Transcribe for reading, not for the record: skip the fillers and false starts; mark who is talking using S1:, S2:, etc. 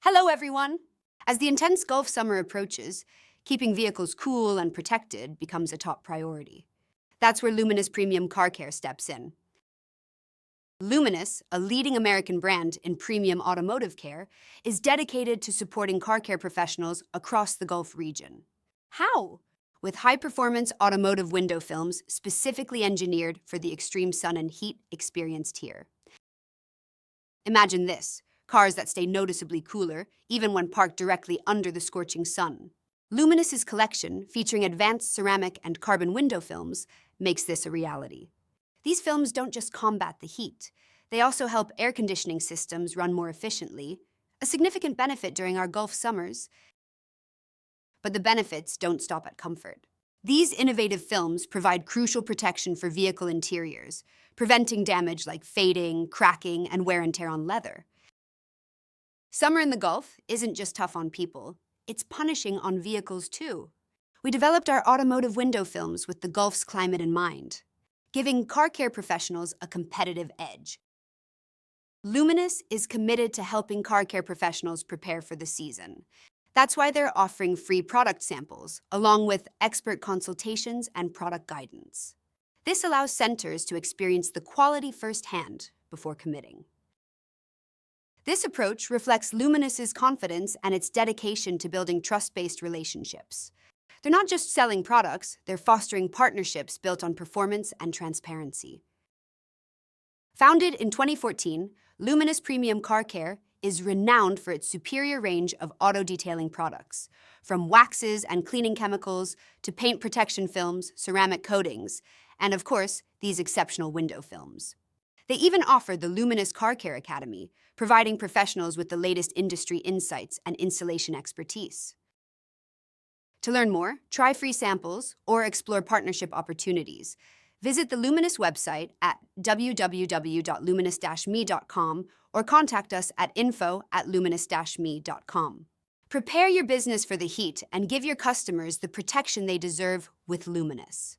S1: Hello, everyone! As the intense Gulf summer approaches, keeping vehicles cool and protected becomes a top priority. That's where Luminous Premium Car Care steps in. Luminous, a leading American brand in premium automotive care, is dedicated to supporting car care professionals across the Gulf region. How? With high-performance automotive window films specifically engineered for the extreme sun and heat experienced here. Imagine this: cars that stay noticeably cooler, even when parked directly under the scorching sun. Luminous's collection, featuring advanced ceramic and carbon window films, makes this a reality. These films don't just combat the heat, they also help air conditioning systems run more efficiently, a significant benefit during our Gulf summers. But the benefits don't stop at comfort. These innovative films provide crucial protection for vehicle interiors, preventing damage like fading, cracking, and wear and tear on leather. Summer in the Gulf isn't just tough on people, it's punishing on vehicles too. We developed our automotive window films with the Gulf's climate in mind, giving car care professionals a competitive edge. Luminous is committed to helping car care professionals prepare for the season. That's why they're offering free product samples, along with expert consultations and product guidance. This allows centers to experience the quality firsthand before committing. This approach reflects Luminous's confidence and its dedication to building trust-based relationships. They're not just selling products, they're fostering partnerships built on performance and transparency. Founded in 2014, Luminous Premium Car Care is renowned for its superior range of auto detailing products, from waxes and cleaning chemicals to paint protection films, ceramic coatings, and of course, these exceptional window films. They even offer the Luminous Car Care Academy, providing professionals with the latest industry insights and installation expertise. To learn more, try free samples, or explore partnership opportunities, visit the Luminous website at www.luminous-me.com or contact us at info@luminous-me.com. Prepare your business for the heat and give your customers the protection they deserve with Luminous.